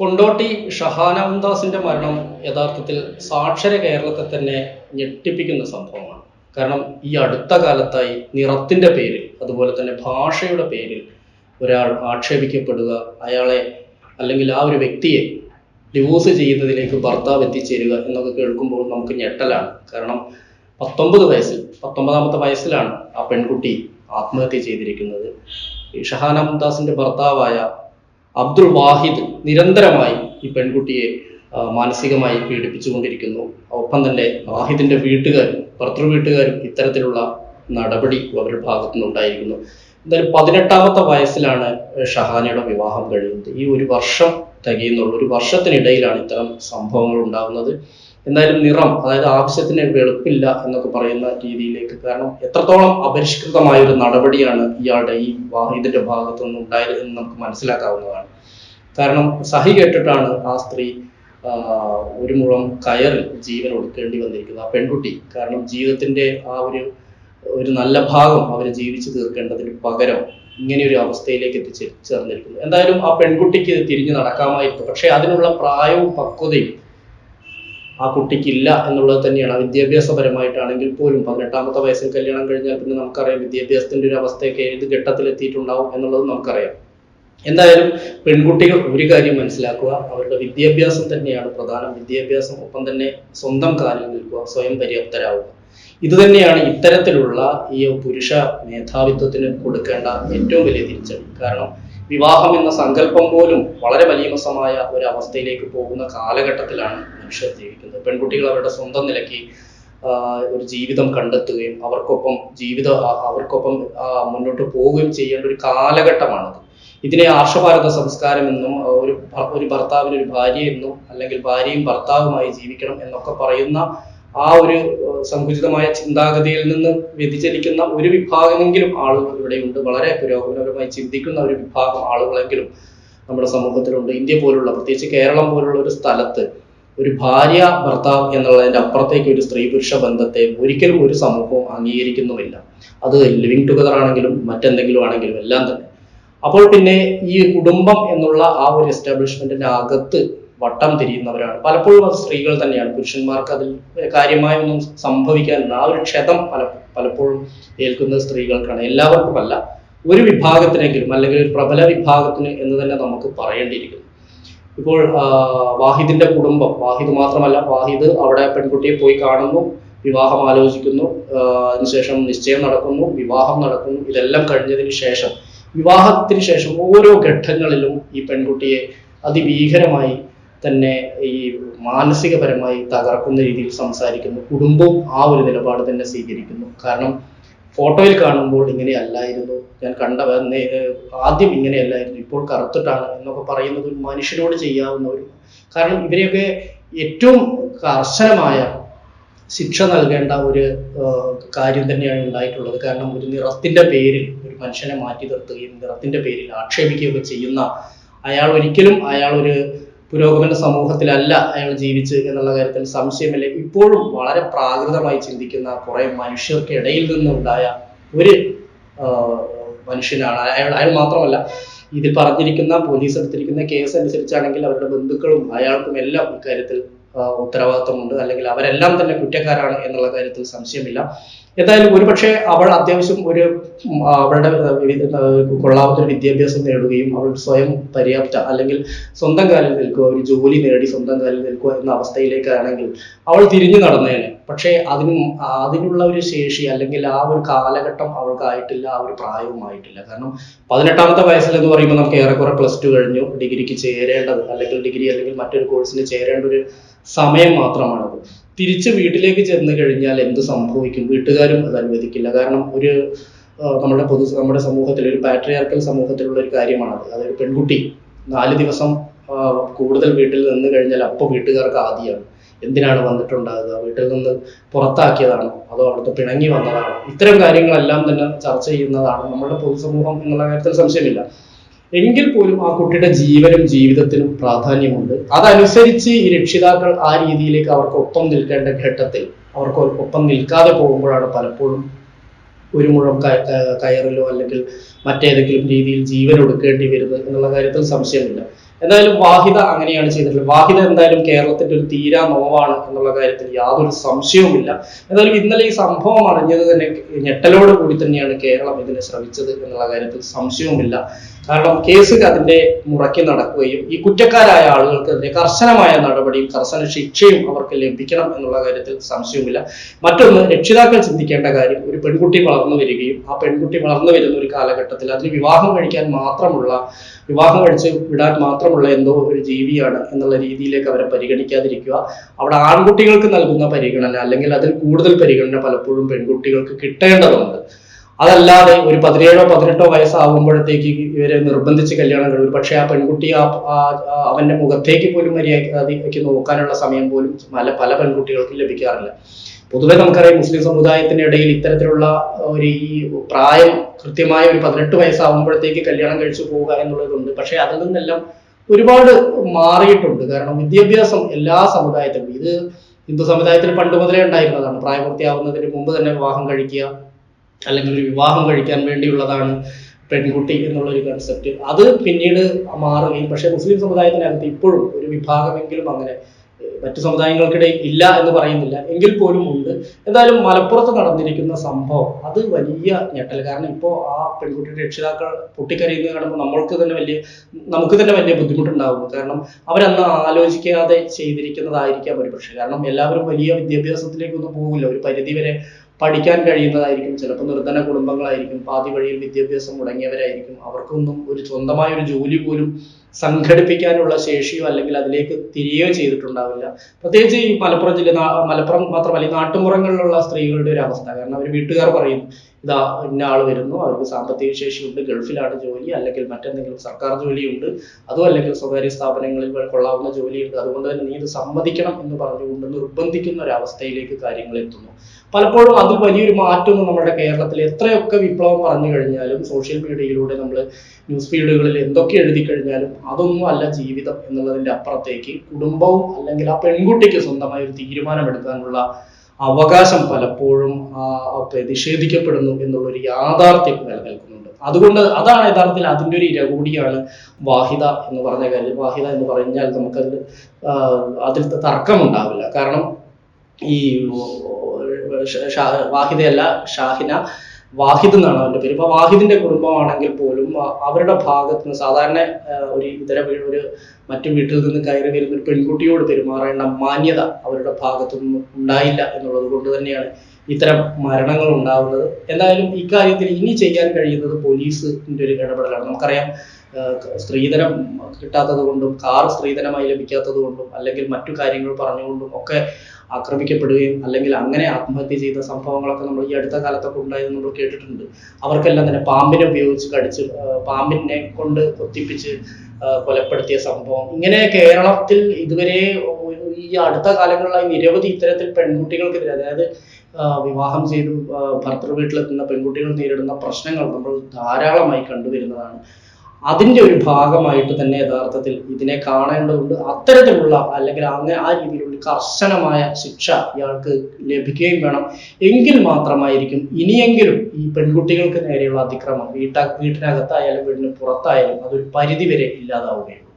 കൊണ്ടോട്ടി ഷഹാന മുംതാസിന്റെ മരണം യഥാർത്ഥത്തിൽ സാക്ഷര കേരളത്തെ തന്നെ ഞെട്ടിപ്പിക്കുന്ന സംഭവമാണ്. കാരണം ഈ അടുത്ത കാലത്തായി നിറത്തിന്റെ പേരിൽ, അതുപോലെ തന്നെ ഭാഷയുടെ പേരിൽ ഒരാൾ ആക്ഷേപിക്കപ്പെടുക, അയാളെ അല്ലെങ്കിൽ ആ ഒരു വ്യക്തിയെ ഡിവോഴ്സ് ചെയ്യുന്നതിലേക്ക് ഭർത്താവ് എത്തിച്ചേരുക എന്നൊക്കെ കേൾക്കുമ്പോൾ നമുക്ക് ഞെട്ടലാണ്. കാരണം 19ാമത്തെ വയസ്സിലാണ് ആ പെൺകുട്ടി ആത്മഹത്യ ചെയ്തിരിക്കുന്നത്. ഈ ഷഹാന മുംതാസിന്റെ ഭർത്താവായ അബ്ദുൾ വാഹിദ് നിരന്തരമായി ഈ പെൺകുട്ടിയെ മാനസികമായി പീഡിപ്പിച്ചുകൊണ്ടിരിക്കുന്നു. ഒപ്പം തന്നെ വാഹിദിന്റെ ഭർത്തൃ വീട്ടുകാരും ഇത്തരത്തിലുള്ള നടപടി അവരുടെ ഭാഗത്തു നിന്നുണ്ടായിരിക്കുന്നു. എന്തായാലും 18ാമത്തെ വയസ്സിലാണ് ഷഹാനയുടെ വിവാഹം കഴിയുന്നത്. ഈ ഒരു വർഷം തികയുന്നുള്ളൂ. ഒരു വർഷത്തിനിടയിലാണ് ഇത്തരം സംഭവങ്ങൾ ഉണ്ടാകുന്നത്. എന്തായാലും നിറം, അതായത് ആവശ്യത്തിന് വെളുപ്പില്ല എന്നൊക്കെ പറയുന്ന രീതിയിലേക്ക്, കാരണം എത്രത്തോളം അപരിഷ്കൃതമായ ഒരു നടപടിയാണ് ഇയാളുടെ ഈ വാഹിദിന്റെ ഭാഗത്തു നിന്ന് ഉണ്ടായത് എന്ന് നമുക്ക് മനസ്സിലാക്കാവുന്നതാണ്. കാരണം സഹി കേട്ടിട്ടാണ് ആ സ്ത്രീ ഒരു മുഴം കയറിൽ ജീവൻ ഒടുക്കേണ്ടി വന്നിരിക്കുന്നത്, ആ പെൺകുട്ടി. കാരണം ജീവിതത്തിന്റെ ആ ഒരു നല്ല ഭാഗം അവർ ജീവിച്ചു തീർക്കേണ്ടതിന് പകരം ഇങ്ങനെ ഒരു അവസ്ഥയിലേക്ക് എത്തിച്ചേർന്നിരിക്കുന്നു. എന്തായാലും ആ പെൺകുട്ടിക്ക് തിരിഞ്ഞു നടക്കാമായിരുന്നു, പക്ഷെ അതിനുള്ള പ്രായവും പക്വതയും ആ കുട്ടിക്കില്ല എന്നുള്ളത് തന്നെയാണ്. വിദ്യാഭ്യാസപരമായിട്ടാണെങ്കിൽ പോലും 18ാമത്തെ വയസ്സിൽ കല്യാണം കഴിഞ്ഞാൽ പിന്നെ നമുക്കറിയാം വിദ്യാഭ്യാസത്തിന്റെ ഒരു അവസ്ഥയൊക്കെ ഏത് ഘട്ടത്തിലെത്തിയിട്ടുണ്ടാവും എന്നുള്ളത് നമുക്കറിയാം. എന്തായാലും പെൺകുട്ടികൾ ഒരു കാര്യം മനസ്സിലാക്കുക, അവരുടെ വിദ്യാഭ്യാസം തന്നെയാണ് പ്രധാനം. വിദ്യാഭ്യാസം, ഒപ്പം തന്നെ സ്വന്തം കാലിൽ നിൽക്കുക, സ്വയം പര്യാപ്തരാവുക. ഇത് തന്നെയാണ് ഇത്തരത്തിലുള്ള ഈ പുരുഷ മേധാവിത്വത്തിന് കൊടുക്കേണ്ട ഏറ്റവും വലിയ തിരിച്ചടി. കാരണം വിവാഹം എന്ന സങ്കല്പം പോലും വളരെ വലിയമസമായ ഒരു അവസ്ഥയിലേക്ക് പോകുന്ന കാലഘട്ടത്തിലാണ് മനുഷ്യർ ജീവിക്കുന്നത്. പെൺകുട്ടികൾ അവരുടെ സ്വന്തം നിലയ്ക്ക് ഒരു ജീവിതം കണ്ടെത്തുകയും അവർക്കൊപ്പം മുന്നോട്ട് പോവുകയും ചെയ്യേണ്ട ഒരു കാലഘട്ടമാണത്. ഇതിനെ ആർഷഭാരത സംസ്കാരം എന്നും ഒരു ഭർത്താവിന് ഒരു ഭാര്യ എന്നും, അല്ലെങ്കിൽ ഭാര്യയും ഭർത്താവുമായി ജീവിക്കണം എന്നൊക്കെ പറയുന്ന ആ ഒരു സങ്കുചിതമായ ചിന്താഗതിയിൽ നിന്ന് വ്യതിചലിക്കുന്ന ഒരു വിഭാഗമെങ്കിലും ആളുകൾ ഇവിടെയുണ്ട്. വളരെ പുരോഗമനപരമായി ചിന്തിക്കുന്ന ഒരു വിഭാഗം ആളുകളെങ്കിലും നമ്മുടെ സമൂഹത്തിലുണ്ട്. ഇന്ത്യ പോലുള്ള, പ്രത്യേകിച്ച് കേരളം പോലുള്ള ഒരു സ്ഥലത്ത് ഒരു ഭാര്യ ഭർത്താവ് എന്നുള്ളതിന്റെ അപ്പുറത്തേക്ക് ഒരു സ്ത്രീ പുരുഷ ബന്ധത്തെ ഒരിക്കലും ഒരു സമൂഹവും അംഗീകരിക്കുന്നുമില്ല. അത് ലിവിങ് ടുഗദർ ആണെങ്കിലും മറ്റെന്തെങ്കിലും ആണെങ്കിലും എല്ലാം തന്നെ. അപ്പോൾ പിന്നെ ഈ കുടുംബം എന്നുള്ള ആ ഒരു എസ്റ്റാബ്ലിഷ്മെന്റിന്റെ അകത്ത് വട്ടം തിരിയുന്നവരാണ് പലപ്പോഴും അത് സ്ത്രീകൾ തന്നെയാണ്. പുരുഷന്മാർക്ക് അതിൽ കാര്യമായ ഒന്നും സംഭവിക്കാനില്ല. ആ ഒരു ക്ഷതം പലപ്പോഴും ഏൽക്കുന്നത് സ്ത്രീകൾക്കാണ്. എല്ലാവർക്കുമല്ല, ഒരു വിഭാഗത്തിനെങ്കിലും, അല്ലെങ്കിൽ ഒരു പ്രബല വിഭാഗത്തിന് എന്ന് തന്നെ നമുക്ക് പറയേണ്ടിയിരിക്കുന്നു. ഇപ്പോൾ വാഹിദിന്റെ കുടുംബം, വാഹിദ് മാത്രമല്ല, വാഹിദ് അവിടെ പെൺകുട്ടിയെ പോയി കാണുന്നു, വിവാഹം ആലോചിക്കുന്നു, അതിനുശേഷം നിശ്ചയം നടക്കുന്നു, വിവാഹം നടക്കുന്നു. ഇതെല്ലാം കഴിഞ്ഞതിന് ശേഷം, വിവാഹത്തിന് ശേഷം ഓരോ ഘട്ടങ്ങളിലും ഈ പെൺകുട്ടിയെ അതിഭീകരമായി തന്നെ ഈ മാനസികപരമായി തകർക്കുന്ന രീതിയിൽ സംസാരിക്കുന്നു. കുടുംബവും ആ ഒരു നിലപാട് തന്നെ സ്വീകരിക്കുന്നു. കാരണം ഫോട്ടോയിൽ കാണുമ്പോൾ ഇങ്ങനെയല്ലായിരുന്നു, ഞാൻ ആദ്യം ഇങ്ങനെയല്ലായിരുന്നു, ഇപ്പോൾ കറുത്തിട്ടാണ് എന്നൊക്കെ പറയുന്നത് ഒരു മനുഷ്യനോട് ചെയ്യാവുന്ന ഒരു, കാരണം ഇവരെയൊക്കെ ഏറ്റവും കർശനമായ ശിക്ഷ നൽകേണ്ട ഒരു കാര്യം തന്നെയാണ് ഉണ്ടായിട്ടുള്ളത്. കാരണം ഒരു നിറത്തിന്റെ പേരിൽ ഒരു മനുഷ്യനെ മാറ്റി നിർത്തുകയും നിറത്തിന്റെ പേരിൽ ആക്ഷേപിക്കുകയൊക്കെ ചെയ്യുന്ന അയാൾ ഒരു പുരോഗമന സമൂഹത്തിലല്ല അയാൾ ജീവിച്ച് എന്നുള്ള കാര്യത്തിൽ സംശയമില്ല. ഇപ്പോഴും വളരെ പ്രാകൃതമായി ചിന്തിക്കുന്ന കുറെ മനുഷ്യർക്ക് ഇടയിൽ നിന്നുണ്ടായ ഒരു മനുഷ്യനാണ് അയാൾ മാത്രമല്ല, ഇതിൽ പറഞ്ഞിരിക്കുന്ന പോലീസ് എടുത്തിരിക്കുന്ന കേസ് അനുസരിച്ചാണെങ്കിൽ അവരുടെ ബന്ധുക്കളും അയാൾക്കും എല്ലാം ഇക്കാര്യത്തിൽ ഉത്തരവാദിത്വമുണ്ട്, അല്ലെങ്കിൽ അവരെല്ലാം തന്നെ കുറ്റക്കാരാണ് എന്നുള്ള കാര്യത്തിൽ സംശയമില്ല. എന്തായാലും ഒരുപക്ഷെ അവൾ അത്യാവശ്യം അവളുടെ കൊള്ളാവുന്ന ഒരു വിദ്യാഭ്യാസം നേടുകയും അവൾ സ്വയം പര്യാപ്ത, അല്ലെങ്കിൽ സ്വന്തം കാലിൽ നിൽക്കുക, ഒരു ജോലി നേടി സ്വന്തം കാലിൽ നിൽക്കുക എന്ന അവസ്ഥയിലേക്കാണെങ്കിൽ അവൾ തിരിഞ്ഞു നടന്നേനെ. പക്ഷേ അതിനുള്ള ഒരു ശേഷി, അല്ലെങ്കിൽ ആ ഒരു കാലഘട്ടം അവൾക്കായിട്ടില്ല, ആ ഒരു പ്രായവുമായിട്ടില്ല. കാരണം 18ാമത്തെ വയസ്സിൽ എന്ന് പറയുമ്പോൾ നമുക്ക് ഏറെക്കുറെ +2 കഴിഞ്ഞു, ഡിഗ്രിക്ക് ചേരേണ്ടത്, അല്ലെങ്കിൽ ഡിഗ്രി അല്ലെങ്കിൽ മറ്റൊരു കോഴ്സിന് ചേരേണ്ട ഒരു സമയം മാത്രമാണത്. തിരിച്ച് വീട്ടിലേക്ക് ചെന്ന് കഴിഞ്ഞാൽ എന്ത് സംഭവിക്കും? വീട്ടുകാരും അത് അനുവദിക്കില്ല. കാരണം നമ്മുടെ സമൂഹത്തിൽ, ഒരു പാട്രിയാർക്കൽ സമൂഹത്തിലുള്ള ഒരു കാര്യമാണത്. അതായത് പെൺകുട്ടി 4 ദിവസം കൂടുതൽ വീട്ടിൽ നിന്ന് കഴിഞ്ഞാൽ അപ്പോൾ വീട്ടുകാർക്ക് ആദിയാണ്. എന്തിനാണ് വന്നിട്ടുണ്ടാകുക? വീട്ടിൽ നിന്ന് പുറത്താക്കിയതാണോ, അതോ അവിടുത്തെ പിണങ്ങി വന്നതാണോ? ഇത്തരം കാര്യങ്ങളെല്ലാം തന്നെ ചർച്ച ചെയ്യുന്നതാണ് നമ്മുടെ പൊതുസമൂഹം എന്നുള്ള കാര്യത്തിൽ സംശയമില്ല. എങ്കിൽ പോലും ആ കുട്ടിയുടെ ജീവനും ജീവിതത്തിനും പ്രാധാന്യമുണ്ട്. അതനുസരിച്ച് ഈ രക്ഷിതാക്കൾ ആ രീതിയിലേക്ക് അവർക്കൊപ്പം നിൽക്കേണ്ട ഘട്ടത്തിൽ അവർക്കൊപ്പം നിൽക്കാതെ പോകുമ്പോഴാണ് പലപ്പോഴും ഒരു മുഴം കയറിലോ അല്ലെങ്കിൽ മറ്റേതെങ്കിലും രീതിയിൽ ജീവൻ ഒടുക്കേണ്ടി വരുന്നത് എന്നുള്ള കാര്യത്തിൽ സംശയമില്ല. എന്തായാലും വാഹിദ അങ്ങനെയാണ് ചെയ്തിട്ടുള്ളത്. വാഹിദ എന്തായാലും കേരളത്തിന്റെ ഒരു തീരാ നോവാണ് എന്നുള്ള കാര്യത്തിൽ യാതൊരു സംശയവുമില്ല. എന്തായാലും ഇന്നലെ ഈ സംഭവം അറിഞ്ഞത് തന്നെ ഞെട്ടലോട് കൂടി തന്നെയാണ് കേരളം ഇതിനെ ശ്രമിച്ചത് എന്നുള്ള കാര്യത്തിൽ സംശയവുമില്ല. കാരണം കേസ് അതിന്റെ മുറയ്ക്ക് നടക്കുകയും ഈ കുറ്റക്കാരായ ആളുകൾക്കെതിരെ കർശനമായ നടപടിയും കർശന ശിക്ഷയും അവർക്ക് ലഭിക്കണം എന്നുള്ള കാര്യത്തിൽ സംശയവുമില്ല. മറ്റൊന്ന്, രക്ഷിതാക്കൾ ചിന്തിക്കേണ്ട കാര്യം, ഒരു പെൺകുട്ടി വളർന്നു വരികയും ആ പെൺകുട്ടി വളർന്നു വരുന്ന ഒരു കാലഘട്ടത്തിൽ അതിന് വിവാഹം കഴിച്ച് വിടാൻ മാത്രമുള്ള എന്തോ ഒരു ജീവിയാണ് എന്നുള്ള രീതിയിലേക്ക് അവരെ പരിഗണിക്കാതിരിക്കുക. അവിടെ ആൺകുട്ടികൾക്ക് നൽകുന്ന പരിഗണന അല്ലെങ്കിൽ അതിൽ കൂടുതൽ പരിഗണന പലപ്പോഴും പെൺകുട്ടികൾക്ക് കിട്ടേണ്ടതുണ്ട്. അതല്ലാതെ ഒരു 17-18 വയസ്സാകുമ്പോഴത്തേക്ക് ഇവരെ നിർബന്ധിച്ച് കല്യാണം കഴിയും. പക്ഷെ ആ പെൺകുട്ടി അവന്റെ മുഖത്തേക്ക് പോലും മര്യാദയ്ക്ക് നോക്കാനുള്ള സമയം പോലും പല പെൺകുട്ടികൾക്കും ലഭിക്കാറില്ല. പൊതുവെ നമുക്കറിയാം, മുസ്ലിം സമുദായത്തിന്റെ ഇടയിൽ ഇത്തരത്തിലുള്ള ഈ പ്രായം കൃത്യമായ ഒരു 18 വയസ്സാകുമ്പോഴത്തേക്ക് കല്യാണം കഴിച്ചു പോവുക എന്നുള്ളതുണ്ട്. പക്ഷെ അതിൽ നിന്നെല്ലാം ഒരുപാട് മാറിയിട്ടുണ്ട്. കാരണം വിദ്യാഭ്യാസം എല്ലാ സമുദായത്തിലും, ഇത് ഹിന്ദു സമുദായത്തിൽ പണ്ട് മുതലേ ഉണ്ടായിരുന്നതാണ്. പ്രായപൂർത്തിയാവുന്നതിന് മുമ്പ് തന്നെ വിവാഹം കഴിക്കുക, അല്ലെങ്കിൽ ഒരു വിവാഹം കഴിക്കാൻ വേണ്ടിയുള്ളതാണ് പെൺകുട്ടി എന്നുള്ളൊരു കൺസെപ്റ്റ്. അത് പിന്നീട് മാറുകയും, പക്ഷെ മുസ്ലിം സമുദായത്തിനകത്ത് ഇപ്പോഴും ഒരു വിഭാഗമെങ്കിലും അങ്ങനെ, മറ്റു സമുദായങ്ങൾക്കിടയിൽ ഇല്ല എന്ന് പറയുന്നില്ല, എങ്കിൽ പോലും ഉണ്ട്. എന്തായാലും മലപ്പുറത്ത് നടന്നിരിക്കുന്ന സംഭവം അത് വലിയ ഞെട്ടൽ. കാരണം ഇപ്പോൾ ആ പെൺകുട്ടിയുടെ രക്ഷിതാക്കൾ പൊട്ടിക്കരയുന്നത് കാണുമ്പോൾ നമുക്ക് തന്നെ വലിയ ബുദ്ധിമുട്ടുണ്ടാകുന്നു. കാരണം അവരന്ന് ആലോചിക്കാതെ ചെയ്തിരിക്കുന്നതായിരിക്കാം ഒരു പക്ഷേ. കാരണം എല്ലാവരും വലിയ വിദ്യാഭ്യാസത്തിലേക്കൊന്നും പോകില്ല. ഒരു പരിധിവരെ പഠിക്കാൻ കഴിയുന്നതായിരിക്കും, ചിലപ്പോൾ നിർധന കുടുംബങ്ങളായിരിക്കും, പാതി വഴിയിൽ വിദ്യാഭ്യാസം മുടങ്ങിയവരായിരിക്കും. അവർക്കൊന്നും ഒരു സ്വന്തമായ ഒരു ജോലി പോലും സംഘടിപ്പിക്കാനുള്ള ശേഷിയോ അല്ലെങ്കിൽ അതിലേക്ക് തിരികെയോ ചെയ്തിട്ടുണ്ടാവില്ല. പ്രത്യേകിച്ച് ഈ മലപ്പുറം മാത്രമല്ല, ഈ നാട്ടുമ്പുറങ്ങളിലുള്ള സ്ത്രീകളുടെ ഒരു അവസ്ഥ. കാരണം അവർ വീട്ടുകാർ പറയുന്നു, ഇതാ ഇന്ന ആൾ വരുന്നു, അവർക്ക് സാമ്പത്തിക ശേഷിയുണ്ട്, ഗൾഫിലാണ് ജോലി, അല്ലെങ്കിൽ മറ്റെന്തെങ്കിലും സർക്കാർ ജോലിയുണ്ട്, അതും അല്ലെങ്കിൽ സ്വകാര്യ സ്ഥാപനങ്ങളിൽ കൊള്ളാവുന്ന ജോലിയുണ്ട്, അതുകൊണ്ട് തന്നെ നീ ഇത് സമ്മതിക്കണം എന്ന് പറഞ്ഞുകൊണ്ട് നിർബന്ധിക്കുന്ന ഒരു അവസ്ഥയിലേക്ക് കാര്യങ്ങൾ എത്തുന്നു. പലപ്പോഴും അതിൽ വലിയൊരു മാറ്റമൊന്നും നമ്മുടെ കേരളത്തിൽ എത്രയൊക്കെ വിപ്ലവം പറഞ്ഞു കഴിഞ്ഞാലും, സോഷ്യൽ മീഡിയയിലൂടെ നമ്മൾ ന്യൂസ് ഫീഡുകളിൽ എന്തൊക്കെ എഴുതി കഴിഞ്ഞാലും അതൊന്നും അല്ല ജീവിതം എന്നുള്ളതിന്റെ അപ്പുറത്തേക്ക് കുടുംബവും അല്ലെങ്കിൽ ആ പെൺകുട്ടിക്ക് സ്വന്തമായ ഒരു തീരുമാനമെടുക്കാനുള്ള അവകാശം പലപ്പോഴും നിഷേധിക്കപ്പെടുന്നു എന്നുള്ളൊരു യാഥാർത്ഥ്യം നിലനിൽക്കുന്നുണ്ട്. അതുകൊണ്ട് അതാണ് യഥാർത്ഥത്തിൽ അതിൻ്റെ ഒരു ഇര കൂടിയാണ് വാഹിദ എന്ന് പറഞ്ഞ കാര്യം. വാഹിദ എന്ന് പറഞ്ഞാൽ അതിൽ തർക്കമുണ്ടാവില്ല. കാരണം ഈ വാഹിദയല്ല, ഷാഹിന, വാഹിദ് എന്നാണ് അവന്റെ പേര്. ഇപ്പൊ വാഹിദിന്റെ കുടുംബമാണെങ്കിൽ പോലും അവരുടെ ഭാഗത്ത് നിന്ന് സാധാരണ ഒരു മറ്റു വീട്ടിൽ നിന്ന് കയറി വരുന്ന ഒരു പെൺകുട്ടിയോട് പെരുമാറേണ്ട മാന്യത അവരുടെ ഭാഗത്തു നിന്നും ഉണ്ടായില്ല എന്നുള്ളത് കൊണ്ട് തന്നെയാണ് ഇത്തരം മരണങ്ങൾ ഉണ്ടാവുന്നത്. എന്തായാലും ഇക്കാര്യത്തിൽ ഇനി ചെയ്യാൻ കഴിയുന്നത് പോലീസിന്റെ ഒരു ഇടപെടലാണ്. നമുക്കറിയാം, സ്ത്രീധനം കിട്ടാത്തത് കൊണ്ടും കാർ സ്ത്രീധനമായി ലഭിക്കാത്തത് കൊണ്ടും അല്ലെങ്കിൽ മറ്റു കാര്യങ്ങൾ പറഞ്ഞുകൊണ്ടും ഒക്കെ ആക്രമിക്കപ്പെടുകയും അല്ലെങ്കിൽ അങ്ങനെ ആത്മഹത്യ ചെയ്ത സംഭവങ്ങളൊക്കെ നമ്മൾ ഈ അടുത്ത കാലത്തൊക്കെ ഉണ്ടായത് നമ്മൾ കേട്ടിട്ടുണ്ട്. അവർക്കെല്ലാം തന്നെ പാമ്പിനെ ഉപയോഗിച്ച് കടിച്ച്, പാമ്പിനെ കൊണ്ട് കൊത്തിപ്പിച്ച് കൊലപ്പെടുത്തിയ സംഭവം. ഇങ്ങനെ കേരളത്തിൽ ഇതുവരെ ഈ അടുത്ത കാലങ്ങളിലായി നിരവധി ഇത്തരത്തിൽ പെൺകുട്ടികൾക്കെതിരെ, അതായത് വിവാഹം ചെയ്ത് ഭർത്തൃ വീട്ടിലെത്തുന്ന പെൺകുട്ടികൾ നേരിടുന്ന പ്രശ്നങ്ങൾ നമ്മൾ ധാരാളമായി കണ്ടുവരുന്നതാണ്. അതിന്റെ ഒരു ഭാഗമായിട്ട് തന്നെ യഥാർത്ഥത്തിൽ ഇതിനെ കാണേണ്ടതുണ്ട്. അത്തരത്തിലുള്ള അല്ലെങ്കിൽ അങ്ങനെ ആ രീതിയിലുള്ള കർശനമായ ശിക്ഷ ഇയാൾക്ക് ലഭിക്കുകയും വേണം. എങ്കിൽ മാത്രമായിരിക്കും ഇനിയെങ്കിലും ഈ പെൺകുട്ടികൾക്ക് നേരെയുള്ള അതിക്രമം വീട്ടിനകത്തായാലും വീടിന് പുറത്തായാലും അതൊരു പരിധിവരെ ഇല്ലാതാവുകയുള്ളൂ.